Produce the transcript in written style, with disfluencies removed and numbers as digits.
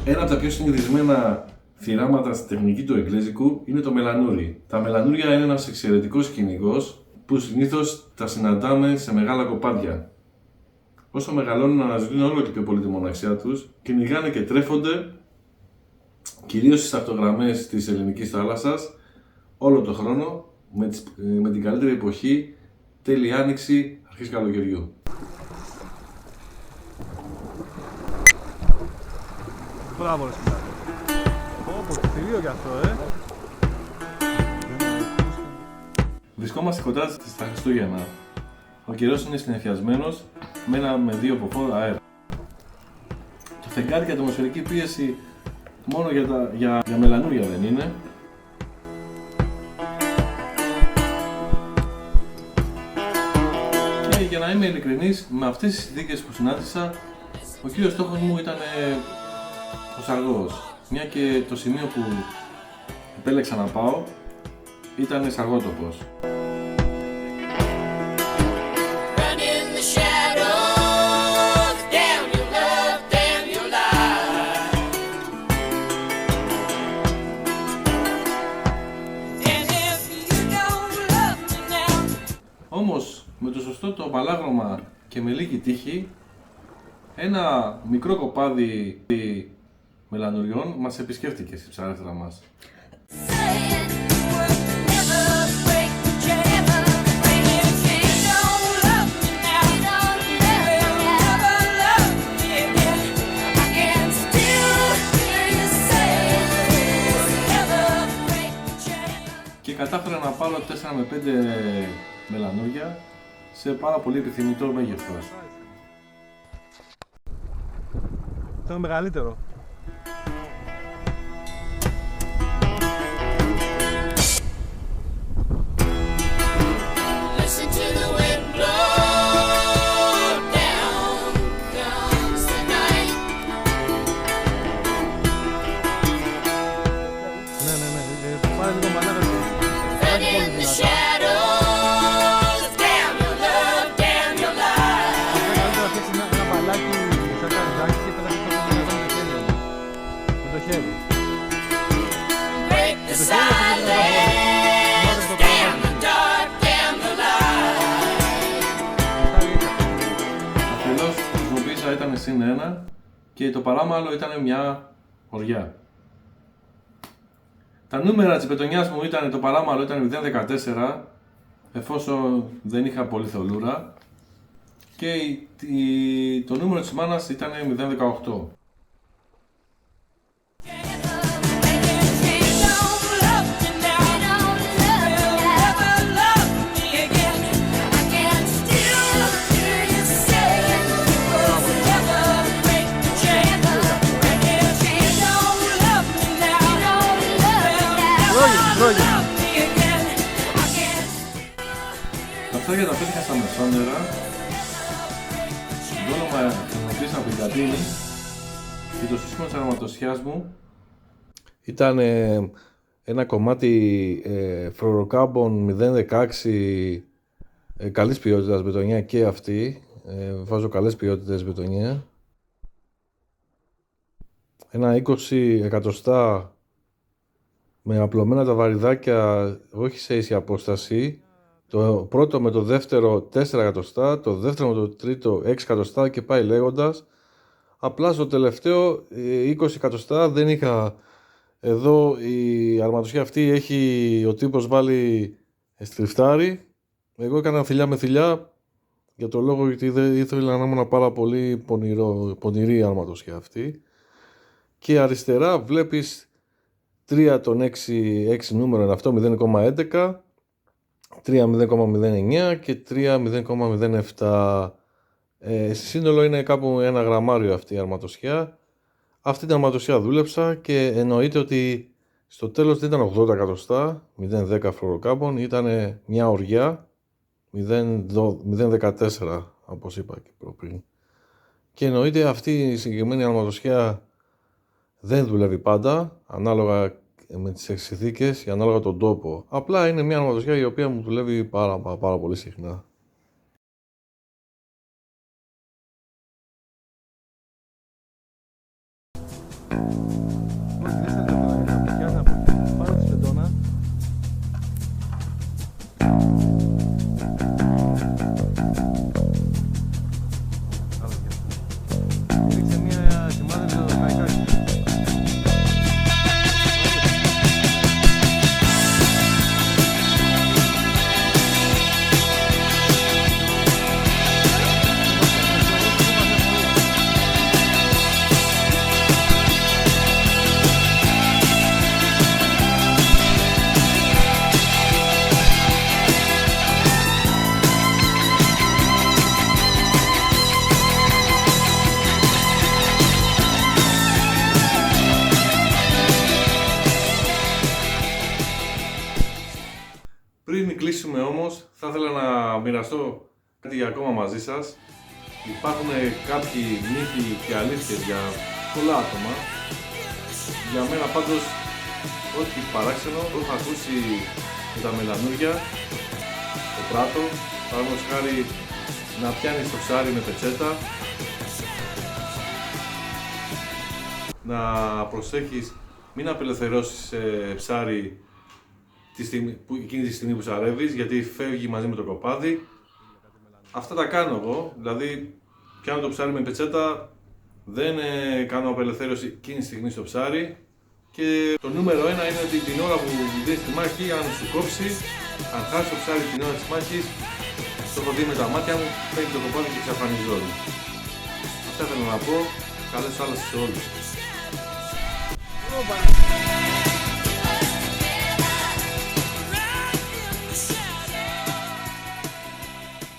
Ένα από τα πιο συνηθισμένα θυράματα στη τεχνική του εγγλέζικου είναι το μελανούρι. Τα μελανούρια είναι ένας εξαιρετικός κυνηγός που συνήθως τα συναντάμε σε μεγάλα κοπάδια. Όσο μεγαλώνουν, αναζητούν όλο και πιο πολύ τη μοναξιά τους, κυνηγάνε και τρέφονται κυρίως στις ακτογραμμές της ελληνικής θάλασσας όλο το χρόνο με την καλύτερη εποχή τέλη άνοιξη, αρχής καλοκαιριού. Μπράβο ρε σκυλάκι. Όπως τελείω κι αυτό, Βρισκόμαστε κοντά στα Χριστούγεννα. Ο καιρός είναι συννεφιασμένος με ένα με δύο ποφόρο αέρα. Το φεγγάρι και η ατμοσφαιρική πίεση μόνο για μελανούρια δεν είναι. Και για να είμαι ειλικρινής, με αυτές τις συνθήκες που συνάντησα, ο κύριος στόχος μου ήταν ο Σαργός. Μια και το σημείο που επέλεξα να πάω ήταν Σαργότοπος. Όμως με το σωστό το παλάγρωμα και με λίγη τύχη, ένα μικρό κοπάδι μελανουριών μας επισκέφτηκε στη ψάρευτρα μας. Και κατάφερα να πάρω 4 με 5 μελανούρια σε πάρα πολύ επιθυμητό μέγεθος. Αυτό είναι μεγαλύτερο. Αφελώς χρησιμοποίησα ήταν συν 1 και το παράμαλο ήταν μια οριά. Τα νούμερα της πετονιάς μου ήταν, το παράμαλο ήταν 0,14 εφόσον δεν είχα πολύ θολούρα και το νούμερο της μάνας ήταν 0,18. Τα ψάρια τα πέτυχα στα μεσόνερα, το όνομα χρησιμοποίησα από την Κατίνη και το σύστημα της αρματοσιάς μου ήταν ένα κομμάτι φλωροκάμπον 0,16 καλής ποιότητας μπετονιά και αυτή, βάζω καλές ποιότητες μπετονιά, ένα 20 εκατοστά με απλωμένα τα βαριδάκια όχι σε ίση απόσταση, το πρώτο με το δεύτερο 4 εκατοστά, το δεύτερο με το τρίτο 6 εκατοστά και πάει λέγοντας. Απλά στο τελευταίο 20 εκατοστά δεν είχα. Εδώ η αρματοσιά αυτή έχει ο τύπος βάλει στριφτάρι. Εγώ έκανα θηλιά με θηλιά για το λόγο γιατί δεν ήθελα να ήμουν πάρα πολύ πονηρή η αρματοσιά αυτή. Και αριστερά βλέπεις 3 των 6 νούμερο είναι αυτό 0,11, 3 0,09 και 3 0,07. Σύνολο είναι κάπου 1 γραμμάριο αυτή η αρματοσιά. Αυτή την αρματοσιά δούλεψα και εννοείται ότι στο τέλος δεν ήταν 80 εκατοστά, 0,10 φλωροκάμπον, ήταν μια οριά 0,14 όπως είπα και πριν. Και εννοείται αυτή η συγκεκριμένη αρματοσιά δεν δουλεύει πάντα, ανάλογα με τις συνθήκες και ανάλογα τον τόπο. Απλά είναι μια αρματοσιά η οποία μου δουλεύει πάρα πολύ συχνά. κλείσουμε όμως, θα ήθελα να μοιραστώ κάτι ακόμα μαζί σας. Υπάρχουν κάποιοι μύθοι και αλήθειες για πολλά άτομα. Για μένα πάντως, ό,τι παράξενο το έχω ακούσει με τα μελανούρια, το πράτο, παραδείγματος χάρη να πιάνεις το ψάρι με πετσέτα, να προσέχεις μην απελευθερώσεις ψάρι εκείνη τη στιγμή που ψαρεύεις, γιατί φεύγει μαζί με το κοπάδι. Αυτά τα κάνω εγώ, δηλαδή πιάνω το ψάρι με πετσέτα, δεν κάνω απελευθέρωση εκείνη τη στιγμή στο ψάρι. Και το νούμερο ένα είναι ότι την ώρα που δίνεις τη μάχη, αν σου κόψει, αν χάσει το ψάρι την ώρα της μάχης, το έχω δει με τα μάτια μου, φεύγει το κοπάδι και εξαφανίζει όλο. Αυτά ήθελα να πω. Καλές θάλασσες σε όλους.